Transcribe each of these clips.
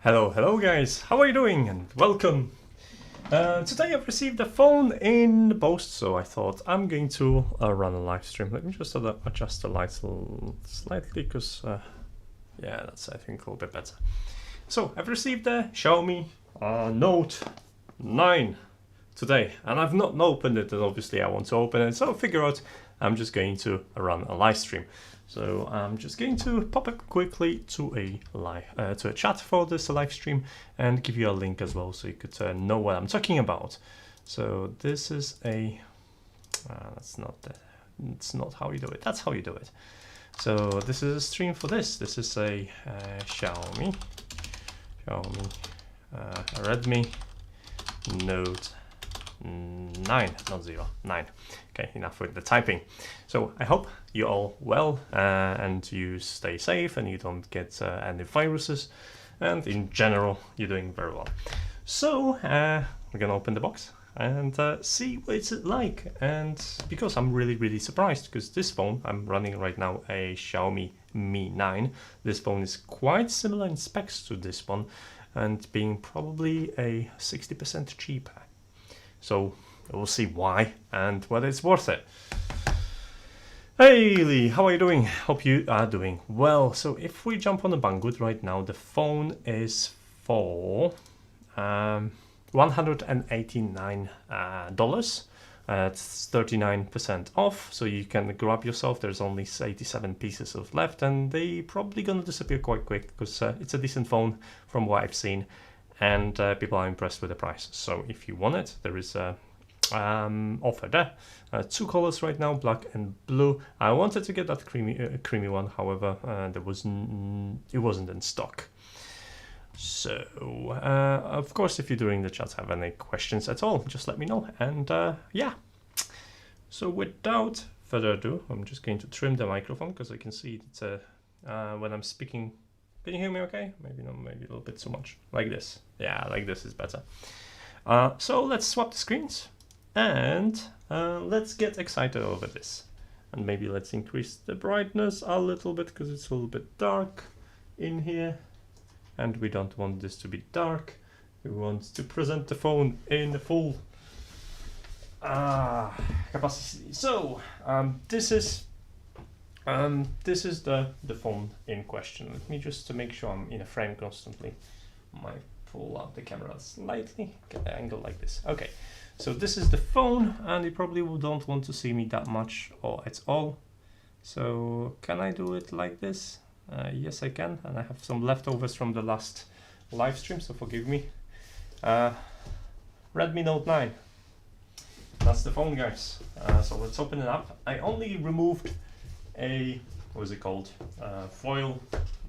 Hello guys, how are you doing and welcome. Today I've received a phone in the post, so I thought I'm going to run a live stream. Let me just adjust the lights slightly because yeah, that's I think a little bit better. So I've received a Xiaomi Note 9 today and I've not opened it, and obviously I want to open it, so I figure out I'm just going to run a live stream. So I'm just going to pop up quickly to a chat for this live stream and give you a link as well, so you could know what I'm talking about. So this is a it's not how you do it. That's how you do it. So this is a stream for this. This is a Xiaomi Redmi Note 9, not 0, 9. Okay, enough with the typing. So I hope you're all well and you stay safe and you don't get any viruses, and in general you're doing very well. So we're gonna open the box and see what it's like. And because I'm really surprised, because this phone I'm running right now, a Xiaomi Mi 9, this phone is quite similar in specs to this one and being probably a 60% cheaper. So we'll see why and whether it's worth it. Hey Lee, how are you doing? Hope you are doing well. So if we jump on the Banggood right now, the phone is for $189. It's 39% off, so you can grab yourself. There's only 87 pieces of left, and they probably gonna disappear quite quick because it's a decent phone from what I've seen, and people are impressed with the price. So if you want it, there is a offer there. Two colors right now, black and blue. I wanted to get that creamy one, however it wasn't in stock. So of course, if you during the chat have any questions at all, just let me know. And yeah, so without further ado, I'm just going to trim the microphone because I can see that when I'm speaking. Can you hear me okay? Maybe not, maybe a little bit too much. Like this. Yeah, like this is better. So let's swap the screens and let's get excited over this. And maybe let's increase the brightness a little bit because it's a little bit dark in here. And we don't want this to be dark. We want to present the phone in the full capacity. So this is the phone in question. Let me just to make sure I'm in a frame constantly. Might pull out the camera slightly, get the angle like this. Okay, so this is the phone, and you probably don't want to see me that much or at all. So can I do it like this? Yes, I can, and I have some leftovers from the last live stream, so forgive me. Redmi Note 9. That's the phone, guys. So let's open it up. I only removed a, what is it called, foil.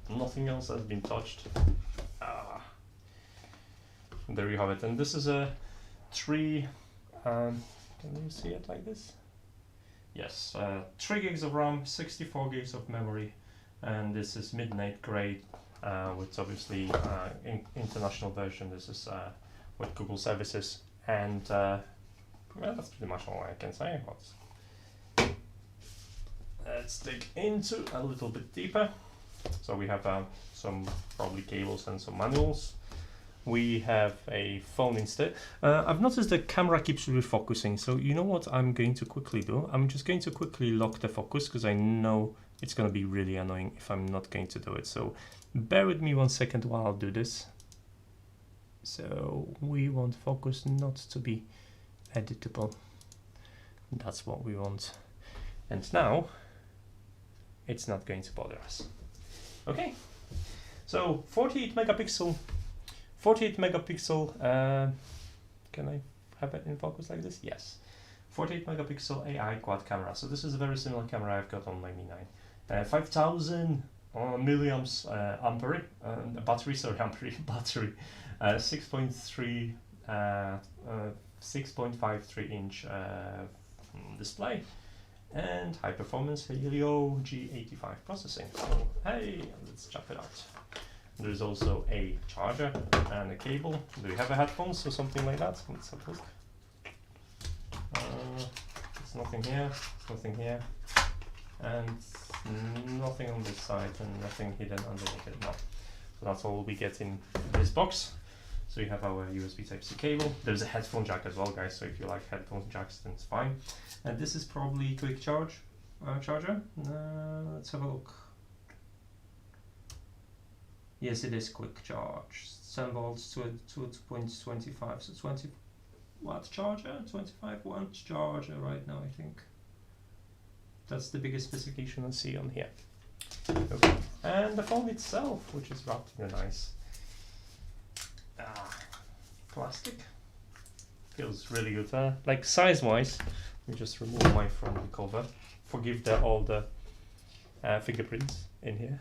Nothing else has been touched. There you have it. And this is a 3 can you see it like this? Yes, 3 gigs of RAM, 64 gigs of memory, and this is midnight grade with obviously international version. This is with Google services, and well, that's pretty much all I can say about this. Let's dig into a little bit deeper. So we have some probably cables and some manuals. We have a phone instead. I've noticed the camera keeps refocusing, so you know what I'm going to quickly do? I'm just going to quickly lock the focus because I know it's going to be really annoying if I'm not going to do it. So bear with me 1 second while I'll do this. So we want focus not to be editable. That's what we want. And now it's not going to bother us. Okay, so 48 megapixel. Can I have it in focus like this? Yes. 48 megapixel AI quad camera. So this is a very similar camera I've got on my Mi 9. 5000 milliamps ampere battery. Sorry, ampere battery. 6.53 inch display, and high performance Helio G85 processing. So hey, let's check it out. There's also a charger and a cable. Do you have a headphones or something like that? Let's have a look. There's nothing here, nothing here, and nothing on this side, and nothing hidden underneath it. No. So that's all we get in this box. So you have our USB Type-C cable. There's a headphone jack as well, guys, so if you like headphone jacks, then it's fine. And this is probably quick charge charger. Let's have a look. Yes, it is quick charge. 10 volts to 2.25, so 20 watt charger, 25 watt charger right now, I think. That's the biggest specification I see on here. Okay. And the phone itself, which is wrapped in a nice plastic. Feels really good. Like size-wise, let me just remove my front cover. Forgive all the fingerprints in here.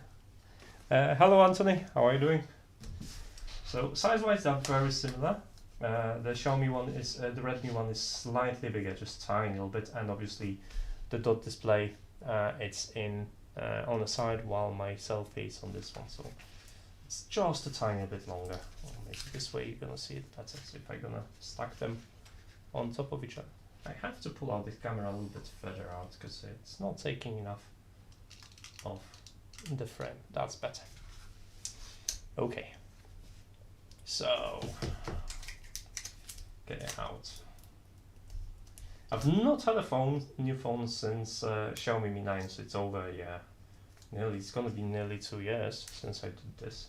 Hello, Anthony. How are you doing? So size-wise, they're very similar. The Xiaomi one is, the Redmi one is slightly bigger, just tiny little bit, and obviously the dot display it's in on the side, while my selfie is on this one, so it's just a tiny bit longer. Or maybe this way you're gonna see it better. So if I'm gonna stack them on top of each other, I have to pull out the camera a little bit further out because it's not taking enough of the frame. That's better. Okay. So get it out. I've not had a new phone since Xiaomi Mi 9, so it's over a year. It's gonna be nearly 2 years since I did this.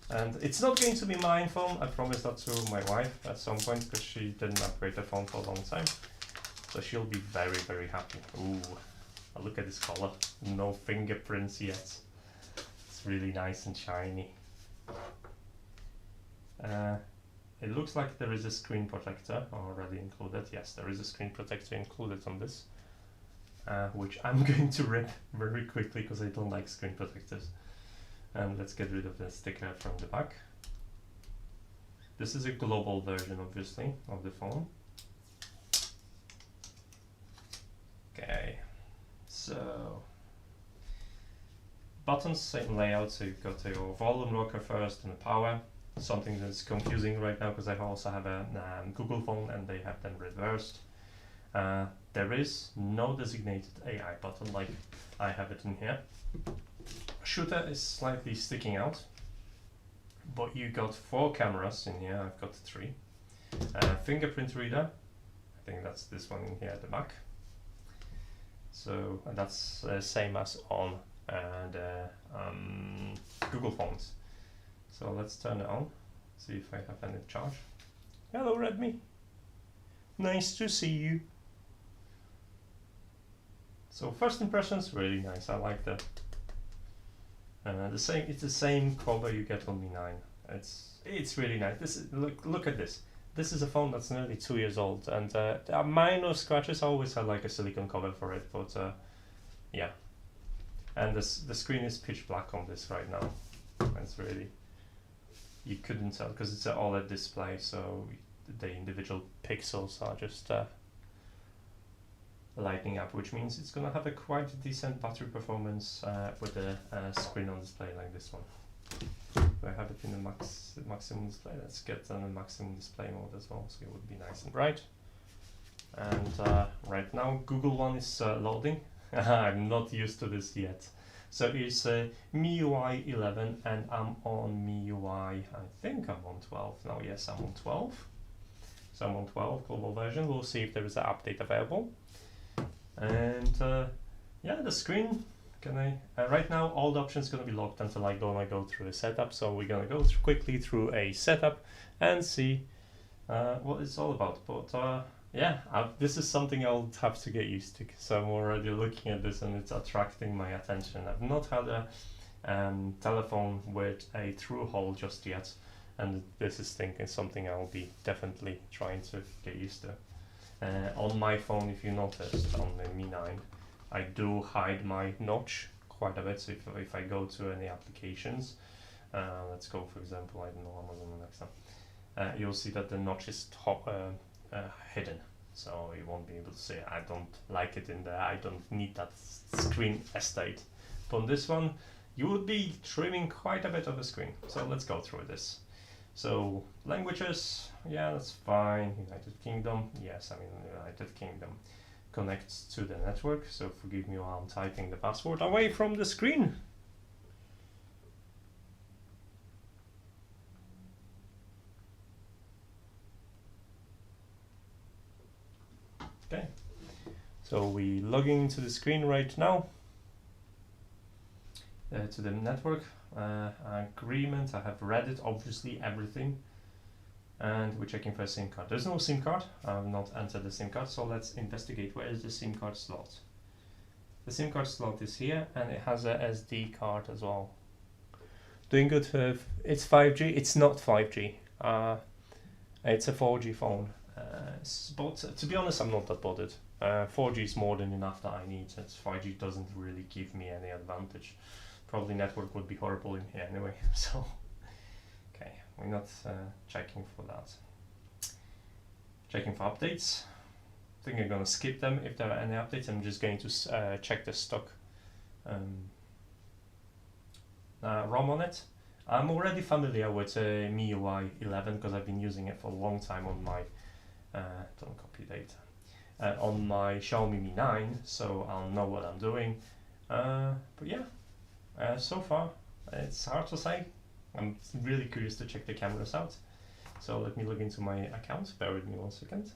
And it's not going to be my phone, I promised that to my wife at some point, because she didn't upgrade the phone for a long time. So she'll be very, very happy. Ooh, look at this color. No fingerprints yet. It's really nice and shiny. It looks like there is a screen protector already included. Yes, there is a screen protector included on this, which I'm going to rip very quickly because I don't like screen protectors. And let's get rid of the sticker from the back. This is a global version, obviously, of the phone. Okay, so buttons, same layout. So you've got your volume rocker first and the power. Something that's confusing right now because I also have a Google phone and they have them reversed. There is no designated AI button like I have it in here. Shooter is slightly sticking out, but you got 4 cameras in here. I've got 3. Fingerprint reader, I think that's this one in here at the back. So that's same as on the Google phones. So let's turn it on, see if I have any charge. Hello, Redmi. Nice to see you. So first impressions, really nice. I like the same. It's the same cover you get on Mi 9. It's really nice. This is, look at this. This is a phone that's nearly 2 years old, and there are minor scratches. I always had like a silicone cover for it, but yeah. And the screen is pitch black on this right now. It's really, you couldn't tell because it's an OLED display, so the individual pixels are just lighting up, which means it's gonna have a quite decent battery performance with a screen on display like this one. I have it in the maximum display. Let's get on the maximum display mode as well, so it would be nice and bright. And right now Google one is loading. I'm not used to this yet. So it's MIUI 11 and I'm on MIUI, I think I'm on 12 now. Yes, I'm on 12. So I'm on 12 global version. We'll see if there is an update available. And yeah, the screen, right now all the options gonna be locked until I go through a setup. So we're gonna go quickly through a setup and see what it's all about. But yeah, this is something I'll have to get used to, because I'm already looking at this and it's attracting my attention. I've not had a telephone with a through hole just yet, and this is something I'll be definitely trying to get used to. On my phone, if you noticed, on the Mi 9, I do hide my notch quite a bit. So if I go to any applications, let's go, for example, I don't know, Amazon Alexa, you'll see that the notch is hidden, so you won't be able to see it. I don't like it in there. I don't need that screen estate. But on this one, you would be trimming quite a bit of the screen. So let's go through this. So languages, yeah, that's fine. United Kingdom, yes, I'm in United Kingdom. Connects to the network, so forgive me while I'm typing the password away from the screen. Okay, so we logging into the screen right now, to the network agreement. I have read it, obviously everything, and we're checking for a SIM card. There's no SIM card. I have not entered the SIM card, so let's investigate where is the SIM card slot. The SIM card slot is here, and it has a SD card as well. Doing good. It's 5G. It's not 5G. It's a 4G phone. But to be honest, I'm not that bothered. 4G is more than enough that I need, since 5G doesn't really give me any advantage. Probably network would be horrible in here anyway. So, okay, we're not checking for that. Checking for updates. I think I'm gonna skip them if there are any updates. I'm just going to check the stock ROM on it. I'm already familiar with MIUI 11 because I've been using it for a long time on my don't copy data on my Xiaomi Mi 9, so I'll know what I'm doing. But yeah, so far it's hard to say. I'm really curious to check the cameras out. So let me log into my account. Bear with me 1 second.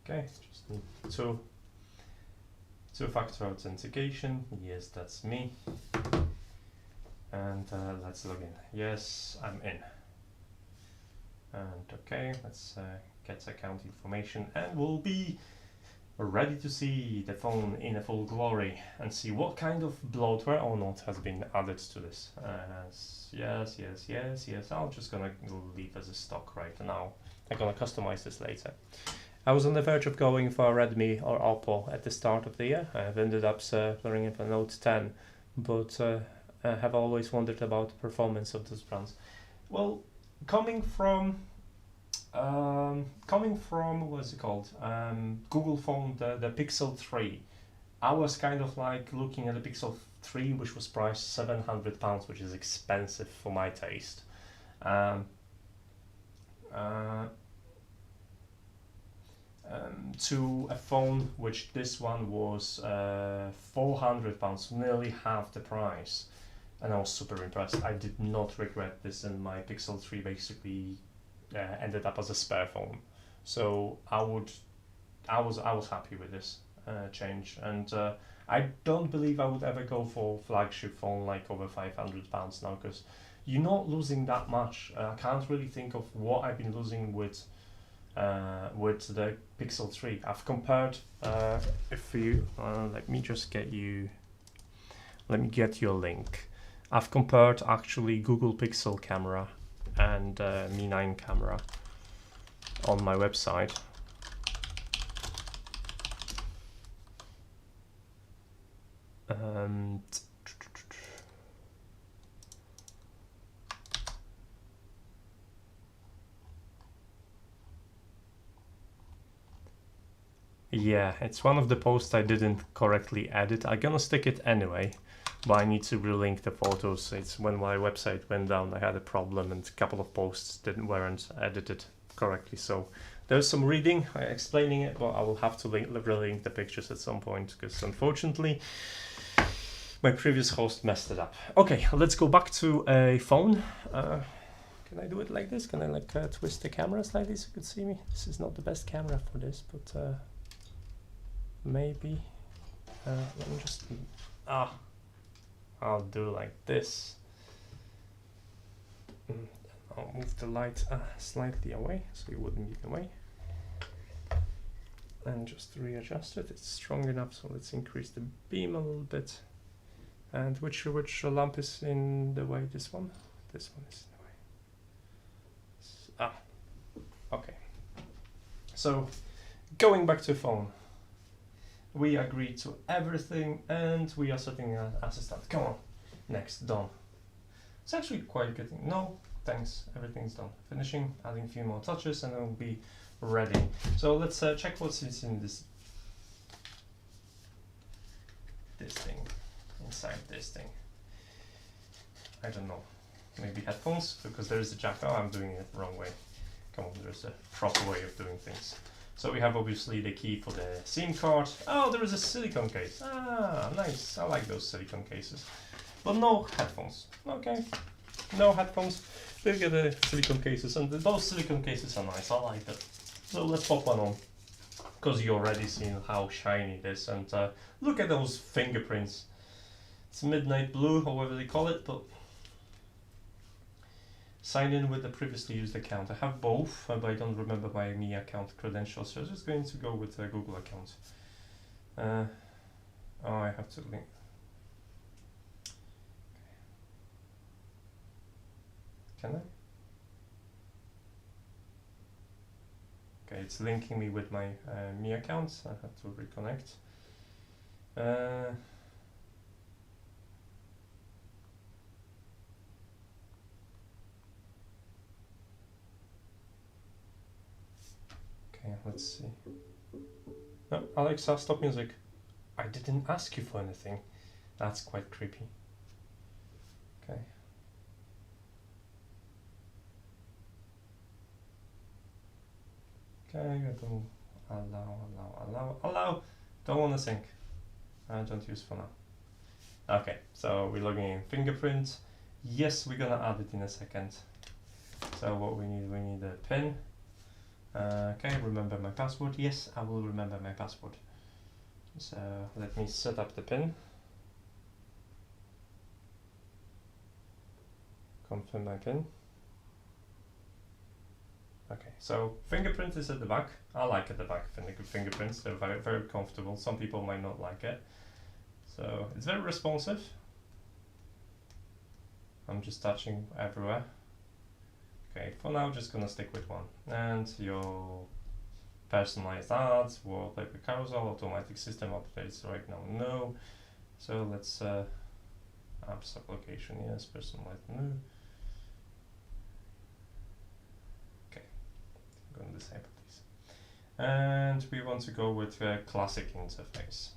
Okay, just need two-factor authentication. Yes, that's me. And let's log in. Yes, I'm in. And okay, let's get account information, and we'll be ready to see the phone in a full glory and see what kind of bloatware or not has been added to this. Yes. I'm just gonna leave as a stock right now. I'm gonna customize this later. I was on the verge of going for a Redmi or Oppo at the start of the year. I've ended up settling in for Note 10, but I have always wondered about the performance of those brands. Well, coming from what's it called? Google phone, the Pixel 3. I was kind of like looking at the Pixel 3, which was priced £700, which is expensive for my taste. To a phone which this one was £400, nearly half the price, and I was super impressed. I did not regret this, and my Pixel 3 basically ended up as a spare phone. So I was happy with this change, and I don't believe I would ever go for flagship phone like over £500 now, because you're not losing that much. I can't really think of what I've been losing with the Pixel 3. I've compared, if you let me get you a link. I've compared actually Google Pixel camera and Mi 9 camera on my website. Yeah, it's one of the posts I didn't correctly edit. I'm gonna stick it anyway, but I need to relink the photos. It's when my website went down, I had a problem, and a couple of posts weren't edited correctly. So there's some reading explaining it, but I will have to relink the pictures at some point, because unfortunately my previous host messed it up. Okay, let's go back to a phone. Can I do it like this? Can I like twist the camera slightly so you can see me? This is not the best camera for this, but maybe let me just I'll do like this. I'll move the light slightly away so you wouldn't be in the way, and just readjust it. It's strong enough, so let's increase the beam a little bit. And which lamp is in the way? This one is in the way. Okay. So going back to phone, we agreed to everything, and we are setting as a start. Come on, next, done. It's actually quite a good thing. No, thanks, everything's done. Finishing, adding a few more touches, and it'll be ready. So let's check what's in this thing, inside this thing. I don't know, maybe headphones, because there is a jack. Oh, I'm doing it the wrong way. Come on, there's a proper way of doing things. So we have obviously the key for the SIM card. Oh, there is a silicone case. Ah, nice. I like those silicone cases. But no headphones. Okay, no headphones. They get the silicone cases, and those silicone cases are nice. I like that. So let's pop one on, because you already seen how shiny it is. And look at those fingerprints. It's midnight blue, or whatever they call it, but sign in with the previously used account. I have both, but I don't remember my Me account credentials, so I'm just going to go with a Google account. Oh, I have to link. Can I? Okay, it's linking me with my Me account. I have to reconnect. Okay, let's see. No, Alexa, stop music. I didn't ask you for anything. That's quite creepy. Okay. Okay, I don't allow. Don't want to sync. I don't use for now. Okay, so we're logging in Fingerprint. Yes, we're gonna add it in a second. So what we need a PIN. Okay, remember my password. Yes, I will remember my password. So let me set up the PIN. Confirm my PIN. Okay, so fingerprint is at the back. I like at the back fingerprints. They're very, very comfortable. Some people might not like it. So it's very responsive. I'm just touching everywhere. Okay, for now, just gonna stick with one. And your personalized ads, wallpaper carousel, automatic system updates right now, no. So let's apps application, yes, personalized, no. Okay, I'm gonna disable these. And we want to go with a classic interface.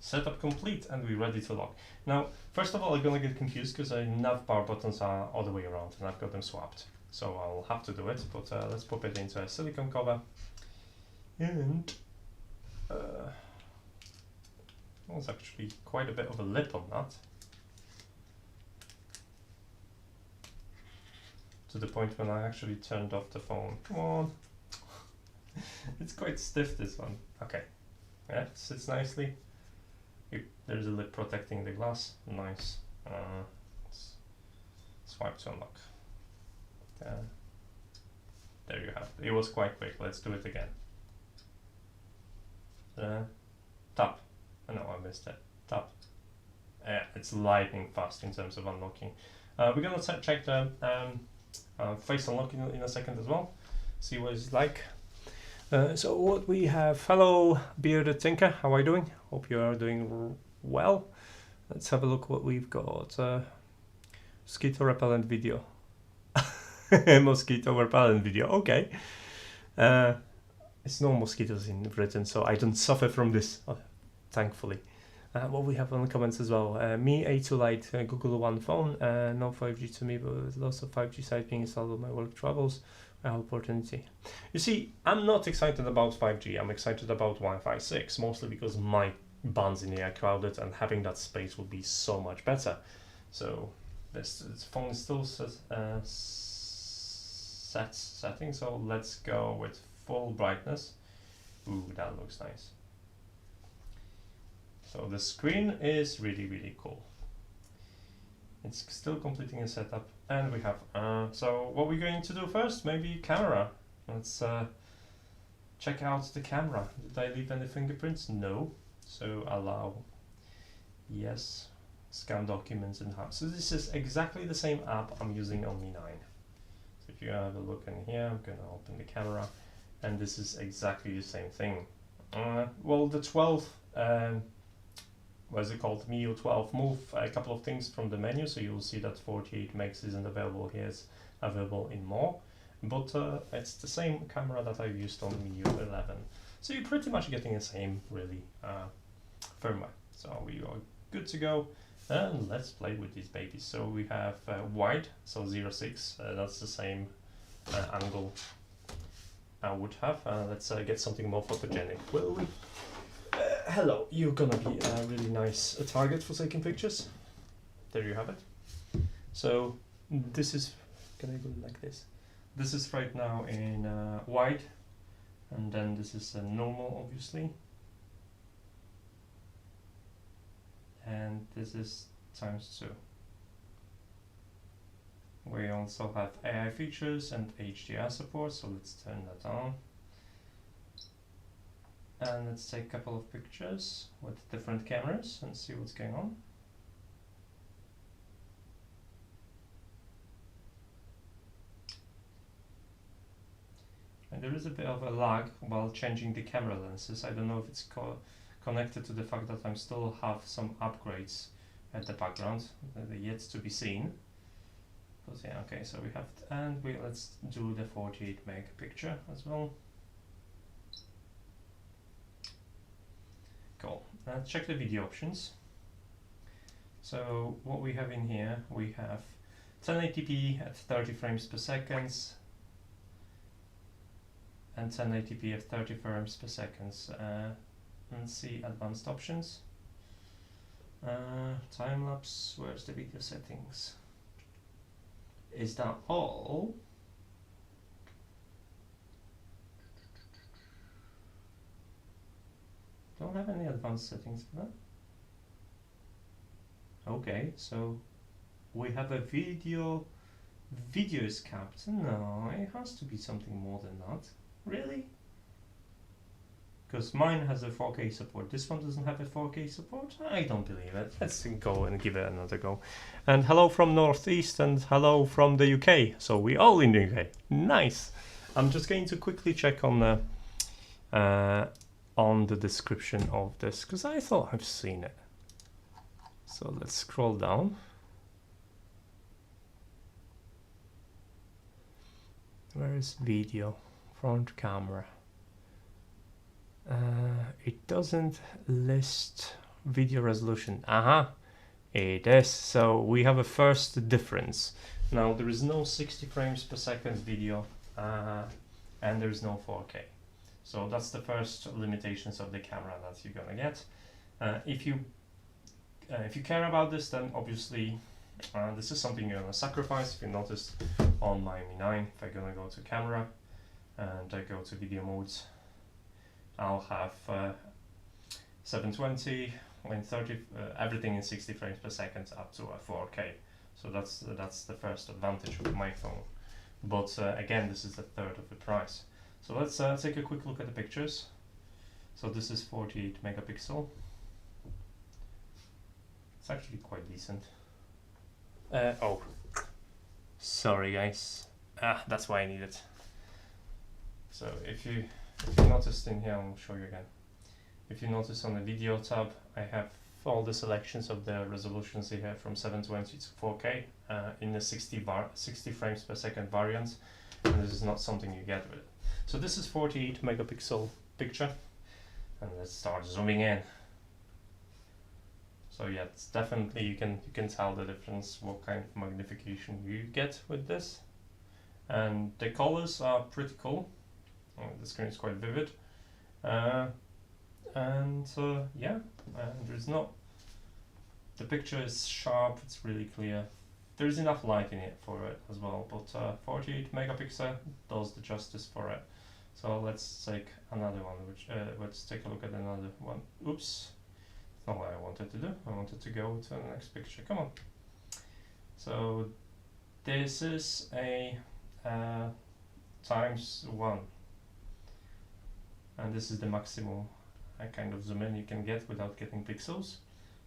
Setup complete, and we're ready to log. Now, first of all, I'm gonna get confused because the navbar buttons are all the way around, and I've got them swapped. So I'll have to do it, but let's pop it into a silicone cover. And there's actually quite a bit of a lip on that. To the point when I actually turned off the phone. Come on. It's quite stiff, this one. Okay. Yeah, it sits nicely. There's a lip protecting the glass. Nice. Swipe to unlock. There you have it. It was quite quick. Let's do it again. Tap. Oh, no, I missed it. Tap. It's lightning fast in terms of unlocking. We're gonna check the face unlocking in a second as well. See what it's like. So what we have. Hello, Bearded Tinker. How are you doing? Hope you are doing well. Let's have a look what we've got. Mosquito repellent video. Mosquito repellent video. Okay. It's no mosquitoes in Britain, so I don't suffer from this, thankfully. What we have on the comments as well. Me A2 Lite Google One phone. No 5G to me, but lots of 5G sites being installed on my work travels. Opportunity. You see, I'm not excited about 5G. I'm excited about Wi-Fi 6, mostly because my bands in here are crowded, and having that space would be so much better. So this phone is still setting, so let's go with full brightness. Ooh, that looks nice. So the screen is really, really cool. It's still completing a setup, and we have so what we're going to do first, maybe camera. Let's check out the camera. Did I leave any fingerprints? No. So allow. Yes. Scan documents and how. So this is exactly the same app I'm using on Mi 9. So if you have a look in here, I'm gonna open the camera, and this is exactly the same thing. Well, the 12, what is it called? MIUI 12 move a couple of things from the menu, so you'll see that 48 megs isn't available here, it's available in more, but it's the same camera that I've used on MIUI 11. So you're pretty much getting the same, really, firmware. So we are good to go. And let's play with these babies. So we have wide, so 0.6, that's the same angle I would have. Let's get something more photogenic, will we? Hello, you're gonna be a really nice target for taking pictures. There you have it. So this is, can I go like this? This is right now in wide, and then this is normal, obviously. And this is ×2. We also have AI features and HDR support, so let's turn that on. And let's take a couple of pictures with different cameras and see what's going on. And there is a bit of a lag while changing the camera lenses. I don't know if it's connected to the fact that I still have some upgrades at the background that are yet to be seen. But yeah, okay, so we have, and let's do the 48 meg picture as well. Cool. Check the video options. So what we have in here, we have 1080p at 30 frames per second and 1080p at 30 frames per second. Let's see advanced options. Time lapse, where's the video settings? Is that all? Don't have any advanced settings for that. Okay, so we have a video is capped. No, it has to be something more than that. Really? Because mine has a 4K support. This one doesn't have a 4K support? I don't believe it. Let's go and give it another go. And hello from Northeast and hello from the UK. So we all in the UK. Nice. I'm just going to quickly check on the description of this because I thought I've seen it. So let's scroll down. Where is video? Front camera. It doesn't list video resolution. It is. So we have a first difference. Now there is no 60 frames per second video and there is no 4K. So that's the first limitations of the camera that you're gonna get. If you care about this, then obviously this is something you're gonna sacrifice. If you notice on my Mi 9, if I'm gonna go to camera and I go to video modes, I'll have 720 when 30 everything in 60 frames per second up to a 4K. So that's the first advantage of my phone. But again, this is a third of the price. So let's take a quick look at the pictures. So this is 48 megapixel. It's actually quite decent. Oh, sorry guys. That's why I need it. So if you noticed in here, I'll show you again. If you notice on the video tab, I have all the selections of the resolutions here from 720 to 4K in the 60 frames per second variant, and this is not something you get with it. So this is 48 megapixel picture, and let's start zooming in. So yeah, it's definitely you can tell the difference, what kind of magnification you get with this, and the colors are pretty cool. The screen is quite vivid, yeah, there's not. The picture is sharp. It's really clear. There is enough light in it for it as well, but 48 megapixel does the justice for it. So let's take another one. Let's take a look at another one. Oops, that's not what I wanted to do. I wanted to go to the next picture. Come on. So this is a ×1. And this is the maximum kind of zoom in you can get without getting pixels.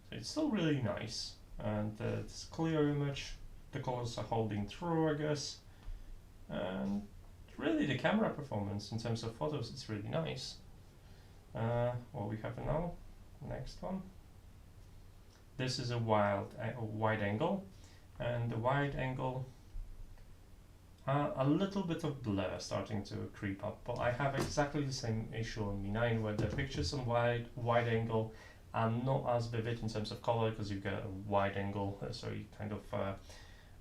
So it's still really nice, and it's a clear image. The colors are holding through, I guess, and really the camera performance in terms of photos, it's really nice. What we have now, next one. This is a wide angle, and the wide angle. A little bit of blur starting to creep up, but I have exactly the same issue on Mi 9 where the pictures on wide angle are not as vivid in terms of color because you've got a wide angle, so you kind of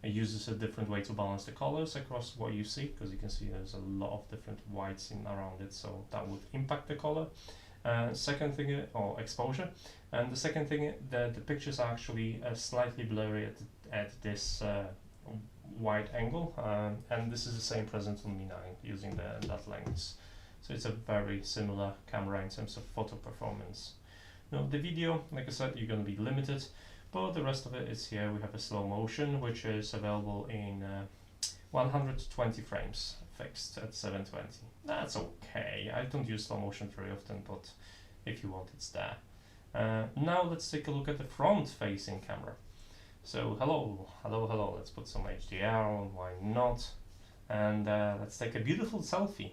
It uses a different way to balance the colors across what you see, because you can see there's a lot of different whites in around it, so that would impact the color. Second thing, or exposure. And the second thing, the pictures are actually slightly blurry at this wide angle, and this is the same present on Mi 9 using that lens. So it's a very similar camera in terms of photo performance. Now the video, like I said, you're going to be limited, but the rest of it is here. We have a slow motion, which is available in 120 frames fixed at 720. That's okay. I don't use slow motion very often, but if you want, it's there. Now let's take a look at the front-facing camera. So hello, let's put some HDR on, why not? And let's take a beautiful selfie.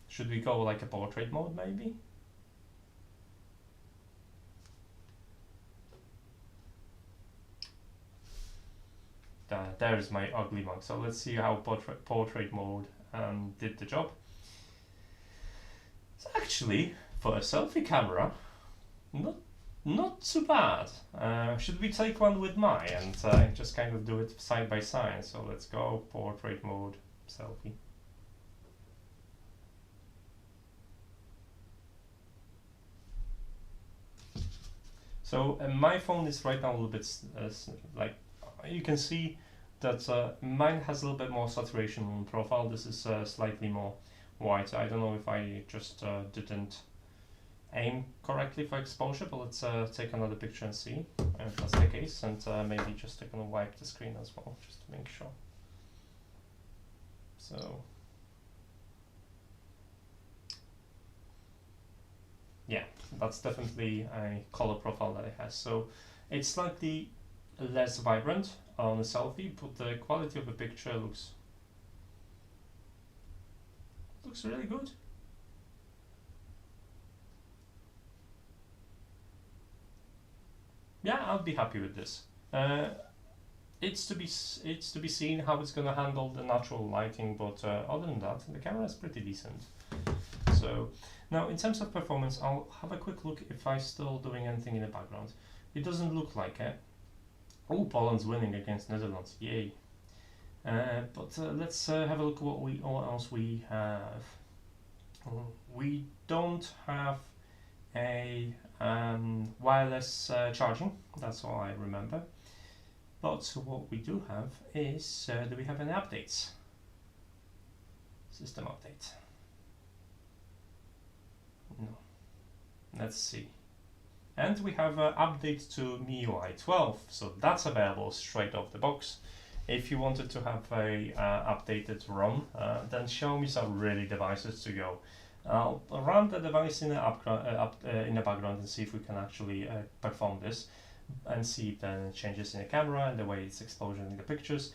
Should we go like a portrait mode maybe? There's my ugly mug. So let's see how portrait mode did the job. So actually, for a selfie camera, not too bad. Should we take one with Mai and just kind of do it side by side? So let's go portrait mode, selfie. So my phone is right now a little bit like, you can see that mine has a little bit more saturation on profile. This is slightly more white. I don't know if I just didn't aim correctly for exposure, but let's take another picture and see if that's the case, and maybe just gonna wipe the screen as well, just to make sure. So yeah, that's definitely a color profile that it has. So it's slightly less vibrant on the selfie, but the quality of the picture looks really good. Yeah, I'll be happy with this. It's to be seen how it's gonna handle the natural lighting, but other than that, the camera is pretty decent. So now in terms of performance, I'll have a quick look if I'm still doing anything in the background. It doesn't look like it. Oh, Poland's winning against Netherlands, yay. But let's have a look at what else we have. We don't have a wireless charging, that's all I remember. But what we do have is, do we have any updates? System update. No. Let's see. And we have an update to MIUI 12, so that's available straight off the box. If you wanted to have a updated ROM, then Xiaomi's are really devices to go. I'll run the device in the background and see if we can actually perform this, and see if there are changes in the camera and the way it's exposing the pictures.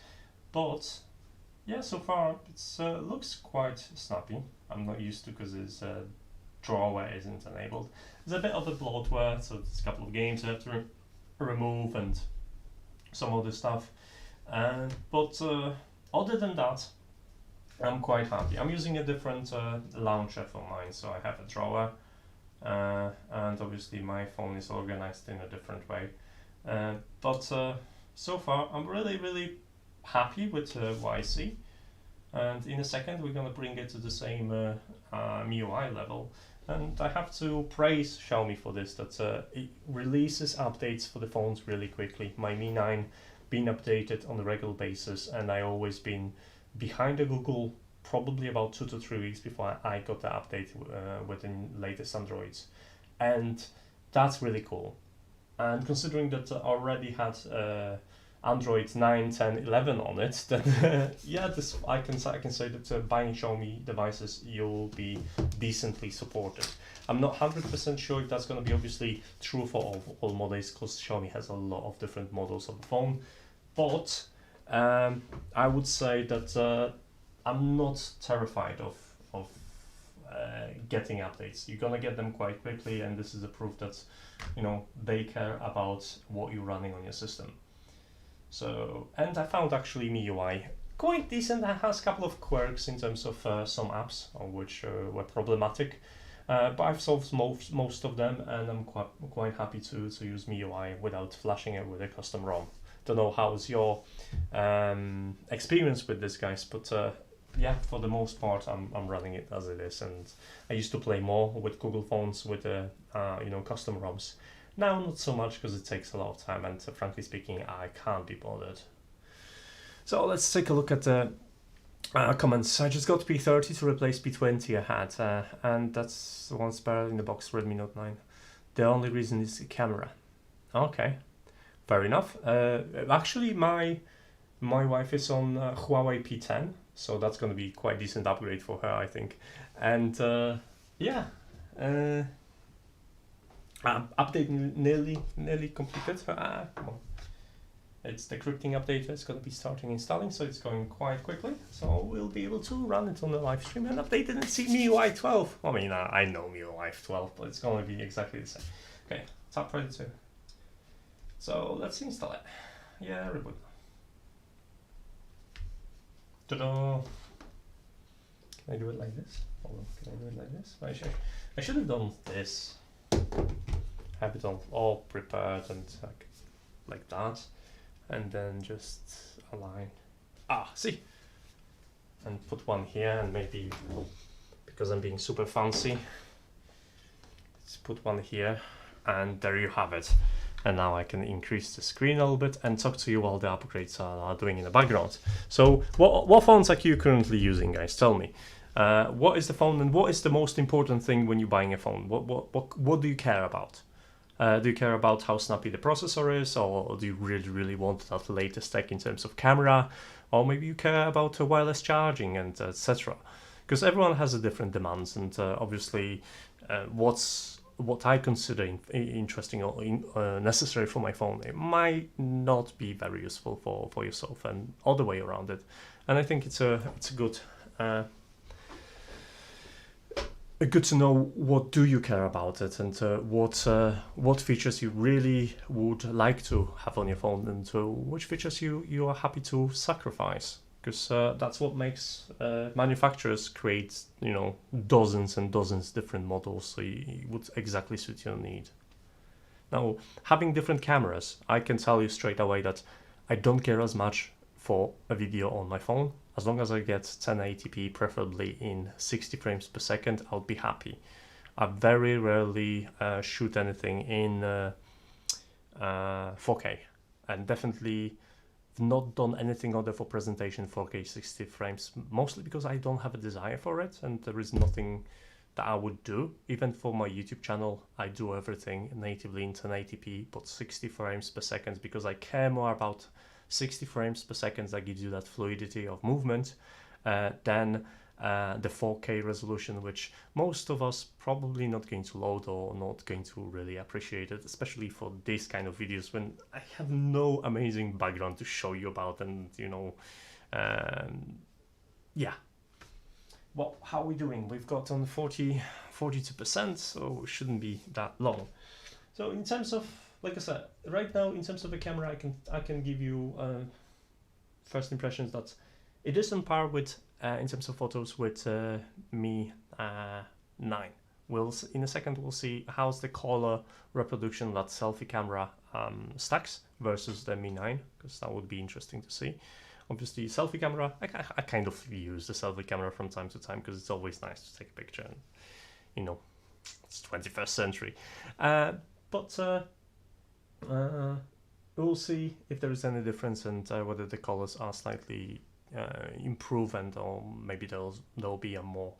But yeah, so far it looks quite snappy. I'm not used to, because it's drawer isn't enabled. There's a bit of a bloatware, so there's a couple of games I have to remove and some other stuff. But other than that, I'm quite happy. I'm using a different launcher for mine, so I have a drawer, and obviously my phone is organized in a different way. But so far, I'm really happy with what I see. And in a second, we're going to bring it to the same MIUI level. And I have to praise Xiaomi for this, that it releases updates for the phones really quickly. My Mi 9 been updated on a regular basis, and I always been behind the Google probably about 2 to 3 weeks before I got the update with the latest Androids. And that's really cool. And considering that I already had Android 9, 10, 11 on it, then yeah, this I can say that buying Xiaomi devices, you'll be decently supported. I'm not 100% sure if that's going to be obviously true for all models, because Xiaomi has a lot of different models of the phone, but I would say that I'm not terrified of getting updates. You're gonna get them quite quickly, and this is a proof that, you know, they care about what you're running on your system. So, and I found actually MIUI quite decent. It has a couple of quirks in terms of some apps which were problematic, but I've solved most of them, and I'm quite happy to use MIUI without flashing it with a custom ROM. Don't know how's your experience with this, guys, but yeah, for the most part, I'm running it as it is, and I used to play more with Google phones with custom ROMs. Now not so much because it takes a lot of time, and frankly speaking, I can't be bothered. So let's take a look at the comments. I just got P30 to replace P20 I had, and that's the one spare in the box, Redmi Note 9. The only reason is the camera. Okay, fair enough. Actually, my wife is on Huawei P10, so that's going to be quite decent upgrade for her, I think. And yeah, update nearly completed. Come on. It's the decrypting update that's going to be starting installing, so it's going quite quickly. So we'll be able to run it on the live stream and update it and see MIUI 12. I mean, I know MIUI 12, but it's going to be exactly the same. Okay, tap ready to. So let's install it. Yeah, reboot. Ta-da! Can I do it like this? Hold on, can I do it like this? I should have done this. Have it all prepared and like that. And then just align. See? And put one here, and maybe, because I'm being super fancy, let's put one here, and there you have it. And now I can increase the screen a little bit and talk to you while the upgrades are doing in the background. So what phones are you currently using, guys? Tell me. What is the phone, and what is the most important thing when you're buying a phone? What do you care about? Do you care about how snappy the processor is, or do you really want that latest tech in terms of camera, or maybe you care about wireless charging and etc. Because everyone has a different demands, and obviously what I consider interesting or necessary for my phone, it might not be very useful for yourself, and all the way around it. And I think it's a good good to know what do you care about it, and what features you really would like to have on your phone, and which features you are happy to sacrifice, because that's what makes manufacturers create dozens and dozens different models, so you would exactly suit your need. Now, having different cameras, I can tell you straight away that I don't care as much for a video on my phone. As long as I get 1080p, preferably in 60 frames per second, I'll be happy. I very rarely shoot anything in 4K, and definitely not done anything other for presentation 4K 60 frames, mostly because I don't have a desire for it, and there is nothing that I would do. Even for my YouTube channel, I do everything natively in 1080p, but 60 frames per second, because I care more about 60 frames per second that gives you that fluidity of movement than the 4K resolution, which most of us probably not going to load or not going to really appreciate it, especially for this kind of videos when I have no amazing background to show you about, and yeah. Well, how are we doing? We've got on 42%, so it shouldn't be that long. So in terms of, like I said, right now in terms of the camera, I can give you first impressions that it is on par with in terms of photos with Mi 9. In a second we'll see how's the color reproduction that selfie camera stacks versus the Mi 9, because that would be interesting to see. Obviously, selfie camera, I kind of use the selfie camera from time to time because it's always nice to take a picture, and it's 21st century. But we'll see if there is any difference, and whether the colors are slightly improved, or maybe there'll be a more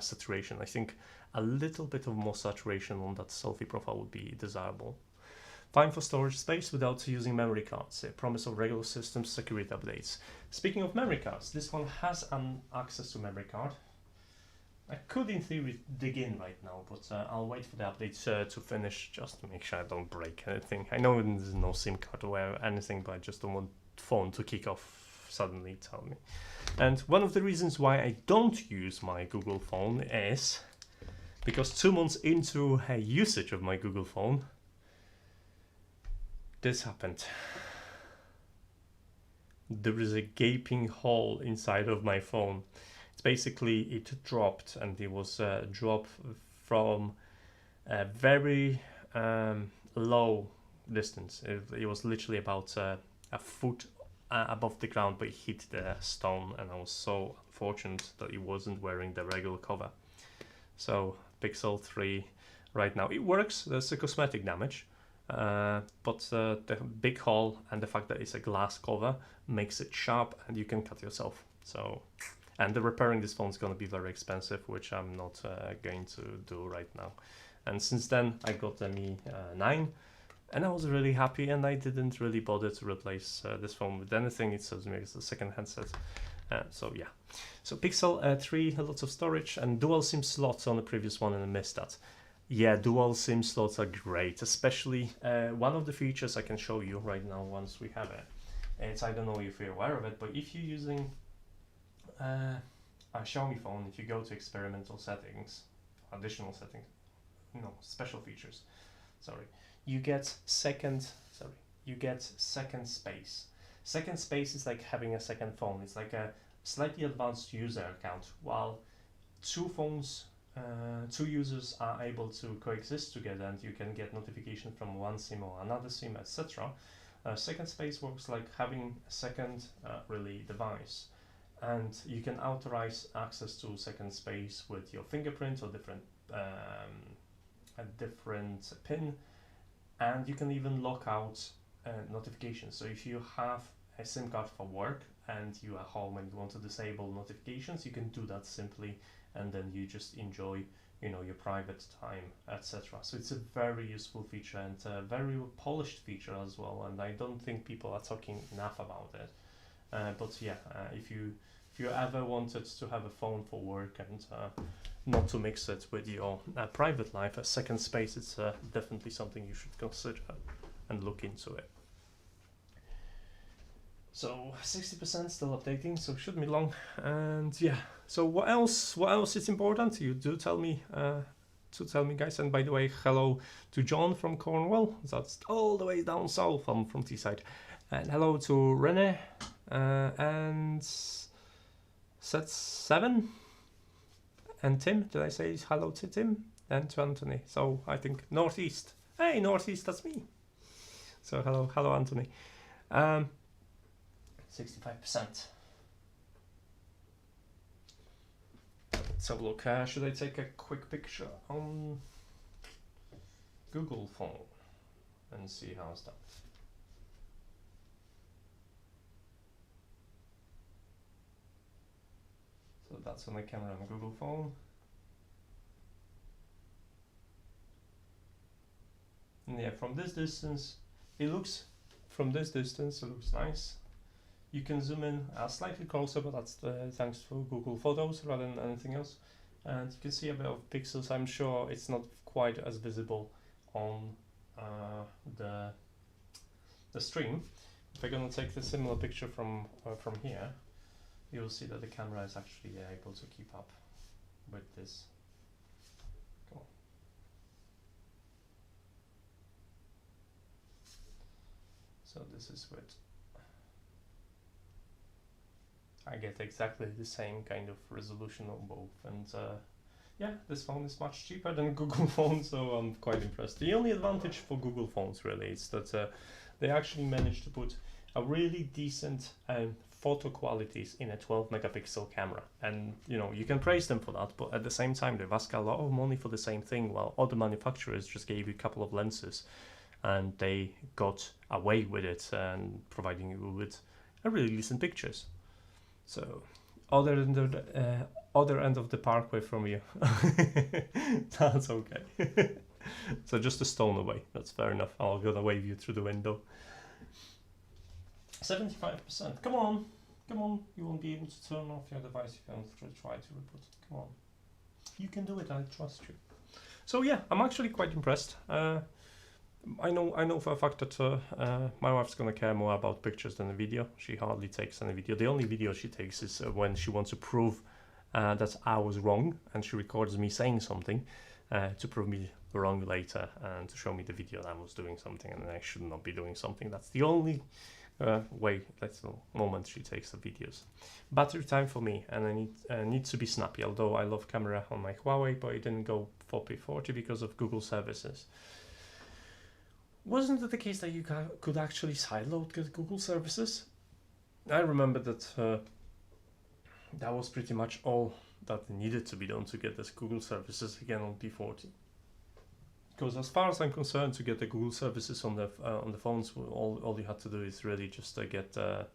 saturation. I think a little bit of more saturation on that selfie profile would be desirable. Fine for storage space without using memory cards. A promise of regular systems security updates. Speaking of memory cards, this one has an access to memory card. I could in theory dig in right now, but I'll wait for the update to finish, just to make sure I don't break anything. I know there's no SIM card or anything, but I just don't want phone to kick off suddenly, tell me. And one of the reasons why I don't use my Google phone is because 2 months into usage of my Google phone, this happened. There is a gaping hole inside of my phone. It's basically, it dropped, and it was a drop from a very low distance. It was literally about a foot above the ground, but it hit the stone, and I was so unfortunate that it wasn't wearing the regular cover. So Pixel 3 right now, it works. There's a cosmetic damage, but the big hole and the fact that it's a glass cover makes it sharp and you can cut yourself. So, and the repairing this phone is going to be very expensive, which I'm not going to do right now. And since then I got the Mi 9, and I was really happy, and I didn't really bother to replace this phone with anything. It serves me as a second handset. So yeah, so Pixel 3, lots of storage and dual SIM slots on the previous one, and I missed that. Yeah, dual SIM slots are great, especially one of the features I can show you right now once we have it. It's, I don't know if you're aware of it, but if you're using a Xiaomi phone, if you go to experimental settings, additional settings, no, special features, sorry, you get second space. Second space is like having a second phone. It's like a slightly advanced user account. While two users are able to coexist together, and you can get notification from one SIM or another SIM, etc. Second space works like having a second really device, and you can authorize access to second space with your fingerprint or a different pin. And you can even lock out notifications. So if you have a SIM card for work and you are home and you want to disable notifications, you can do that simply, and then you just enjoy, you know, your private time, etc. So it's a very useful feature, and a very polished feature as well. And I don't think people are talking enough about it. But yeah, if you ever wanted to have a phone for work and not to mix it with your private life, a second space is definitely something you should consider and look into it. So 60% still updating, so shouldn't be long. And yeah, so what else is important? You do tell me guys. And by the way, hello to John from Cornwall, that's all the way down south from Teesside. And hello to Rene and Set7 and Tim. Did I say hello to Tim? And to Anthony. So I think Northeast. Hey, Northeast, that's me. So hello Anthony. 65%. Let's have a look. Should I take a quick picture on Google phone and see how's that? So that's on the camera on Google phone. And yeah, from this distance, it looks nice. You can zoom in slightly closer, but that's thanks to Google Photos rather than anything else. And you can see a bit of pixels. I'm sure it's not quite as visible on the stream. If I'm gonna take the similar picture from here, you'll see that the camera is actually able to keep up with this. Cool. So this is what I get, exactly the same kind of resolution on both, and yeah, this phone is much cheaper than Google phone, so I'm quite impressed. The only advantage for Google phones really is that they actually managed to put a really decent photo qualities in a 12 megapixel camera, and you know, you can praise them for that, but at the same time they've asked a lot of money for the same thing, while other manufacturers just gave you a couple of lenses and they got away with it and providing you with a really decent pictures. So other end of the parkway from you. That's okay. So just a stone away, that's fair enough. I'll gonna wave you through the window. 75%. Come on, you won't be able to turn off your device if you don't try to reboot. Come on, you can do it, I trust you. So yeah, I'm actually quite impressed. I know for a fact that my wife's gonna care more about pictures than a video. She hardly takes any video. The only video she takes is when she wants to prove that I was wrong, and she records me saying something to prove me wrong later and to show me the video that I was doing something and I should not be doing something. That's the only that's the moment she takes the videos. Battery time for me, and I need to be snappy, although I love camera on my Huawei, but it didn't go for P40 because of Google services. wasn't it the case that you could actually sideload Google services? I remember that that was pretty much all that needed to be done to get this Google services again on P40. Because as far as I'm concerned, to get the Google services on the phones, all you had to do is really just get them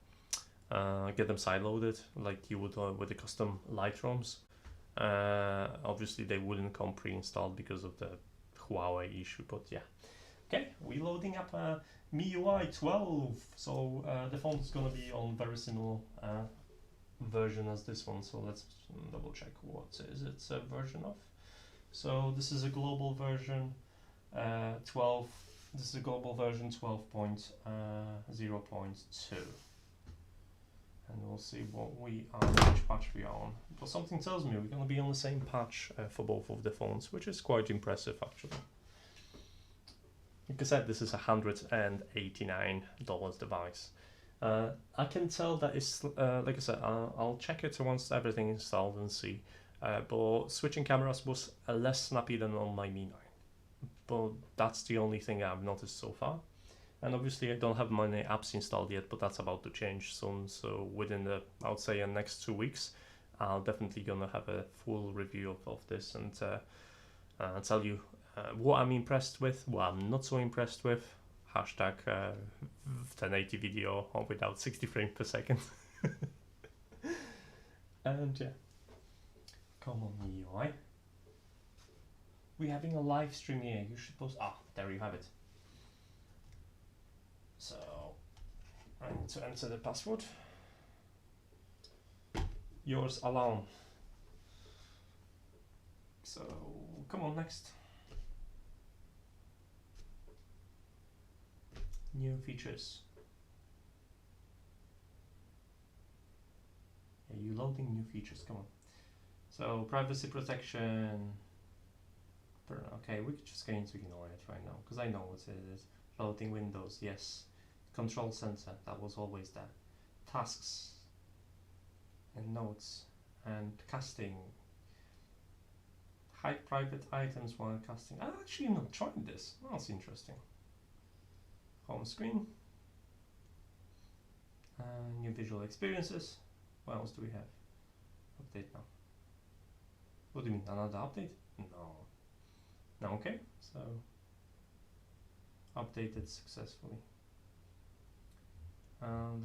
sideloaded like you would with the custom Lightrooms. Obviously, they wouldn't come pre-installed because of the Huawei issue, but yeah. Okay, we're loading up MIUI 12, so the phone is gonna be on very similar version as this one. So let's double check what is its version of. So this is a global version 12. This is a global version 12.0.2, and we'll see what we are, which patch we are on. But something tells me we're gonna be on the same patch for both of the phones, which is quite impressive actually. Like I said, this is a $189 device. I can tell that it's, like I said, I'll check it once everything is installed and see. But switching cameras was less snappy than on my Mi 9. But that's the only thing I've noticed so far. And obviously I don't have many apps installed yet, but that's about to change soon. So within the, I would say, the next 2 weeks, I'll definitely gonna have a full review of this and tell you what I'm impressed with, what I'm not so impressed with. Hashtag 1080 video without 60 frames per second. And yeah, come on MIUI. We're having a live stream here. You should post. Ah, there you have it. So I need to enter the password. Yours alone. So come on, next. New features. Yeah, you loading new features, come on. So privacy protection. Okay, we're just going to ignore it right now because I know what it is. Floating windows, yes. Control center, that was always there. Tasks and notes and casting. Hide private items while casting. I'm actually not trying this. That's interesting. Home screen. New visual experiences. What else do we have? Update now. What do you mean? Another update? No. No, okay. So updated successfully.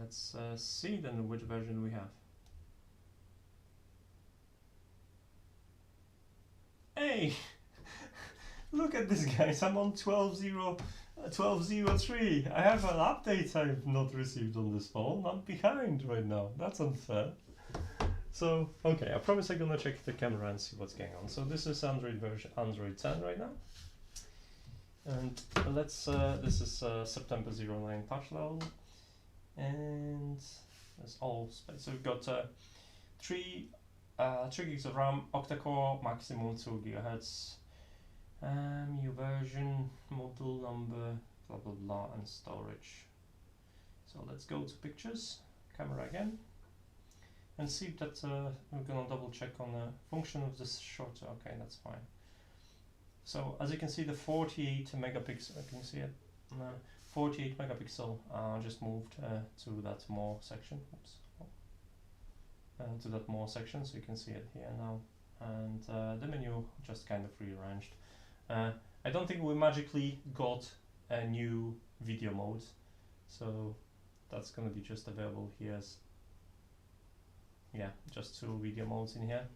Let's see then which version we have. Hey! Look at this, guys. I'm on 12.03. I have an update I've not received on this phone. I'm behind right now. That's unfair. So, okay, I promise I'm gonna check the camera and see what's going on. So this is Android version, Android 10 right now. And let's, this is September 09 patch level. And that's all space. So we've got 3 gigs of RAM, octa-core, maximum 2 GHz. New version, model number, blah blah blah, and storage. So let's go to pictures, camera again, and see that we're gonna double check on the function of this shot. Okay, that's fine. So as you can see, the 48 megapixel, can you see it? 48 megapixel just moved to that more section. Oops. To that more section, so you can see it here now. And the menu just kind of rearranged. I don't think we magically got a new video mode, so that's going to be just available here as, yeah, just 2 video modes in here.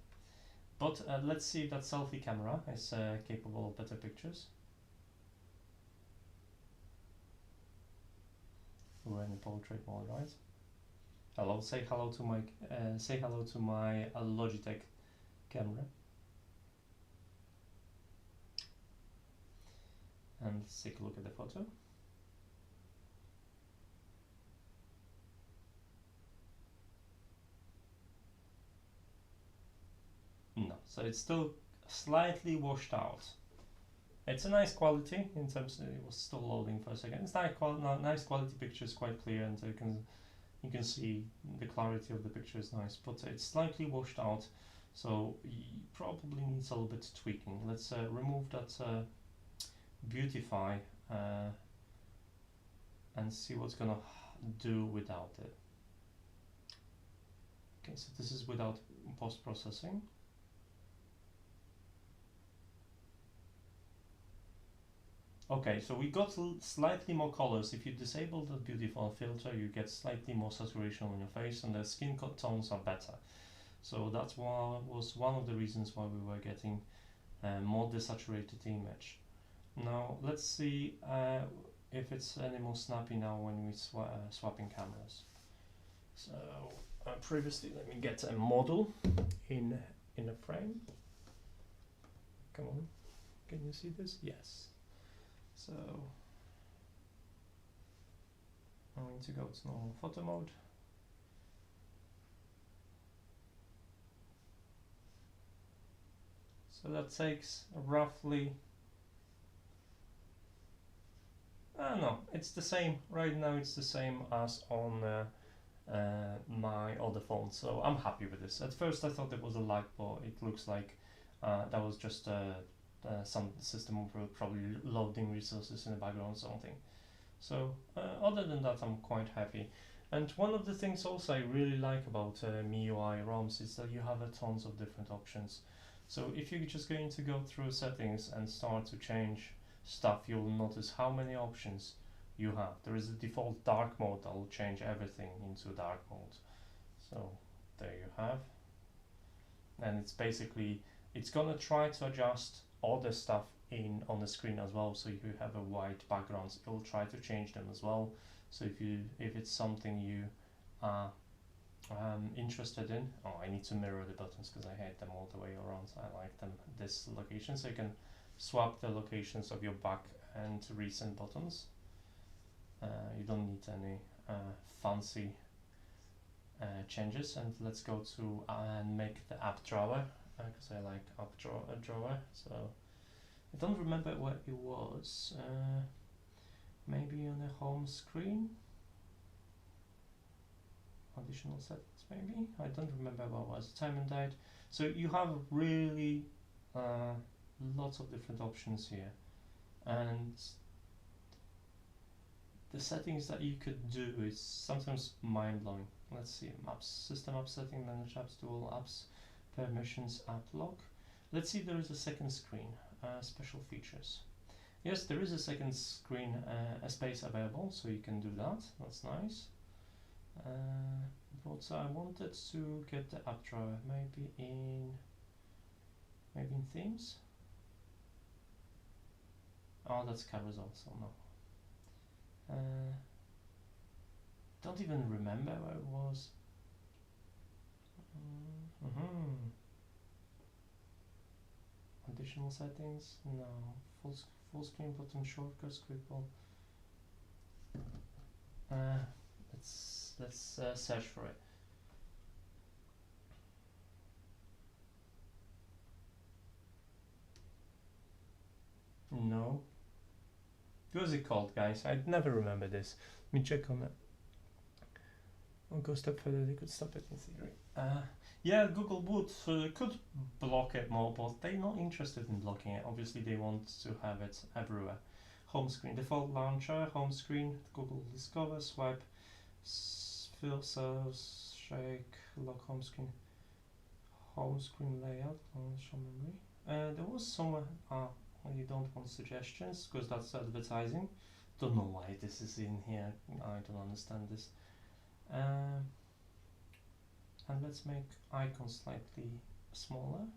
But let's see if that selfie camera is capable of better pictures. We're in the portrait mode, right? Hello, say hello to my Logitech camera. And let's take a look at the photo. No, so it's still slightly washed out. It's a nice quality in terms of, it was still loading for a second. It's nice quality pictures, quite clear, and you can see the clarity of the picture is nice, but it's slightly washed out, so it probably needs a little bit of tweaking. Let's remove that beautify and see what's gonna do without it. Okay, so this is without post-processing. Okay, so we got slightly more colors. If you disable the beautiful filter, you get slightly more saturation on your face, and the skin tones are better. So that was one of the reasons why we were getting more desaturated image. Now let's see if it's any more snappy now when we swapping cameras. So previously, let me get a model in a frame. Come on, can you see this? Yes. So I'm going to go to normal photo mode. So that takes roughly, no, it's the same. Right now it's the same as on my other phone, so I'm happy with this. At first I thought there was a lag, but it looks like that was just some system over probably loading resources in the background or something. So other than that, I'm quite happy. And one of the things also I really like about MIUI ROMs is that you have tons of different options. So if you're just going to go through settings and start to change stuff, you'll notice how many options you have. There is a default dark mode that will change everything into dark mode. So there you have. And it's basically, it's gonna try to adjust all the stuff on the screen as well. So if you have a white background, it will try to change them as well. So if it's something you are interested in, I need to mirror the buttons because I hate them all the way around. I like them this location, so you can swap the locations of your back and recent buttons. You don't need any fancy changes. And let's go to and make the app drawer, because I like app drawer. So I don't remember where it was. Maybe on the home screen. Additional settings, maybe. I don't remember what it was. Time and date. So you have really lots of different options here, and the settings that you could do is sometimes mind-blowing. Let's see, maps, system app setting, manage apps, dual apps, permissions, app lock. Let's see if there is a second screen, special features. Yes, there is a second screen, a space available, so you can do that. That's nice. But I wanted to get the app drawer, maybe in themes. Oh, that's carousel, so no. Don't even remember where it was. Additional settings? No. Full screen button, shortcuts, quick ball. Let's search for it. No. What was it called, guys? I'd never remember this. Let me check on it. I'll go a step further. They could stop it in theory. Yeah, Google could block it more, but they're not interested in blocking it. Obviously, they want to have it everywhere. Home screen, default launcher, home screen, Google Discover, swipe, filter, shake, lock home screen layout, show memory. There was somewhere. You don't want suggestions because that's advertising. Don't know why this is in here. I don't understand this. And let's make icons slightly smaller.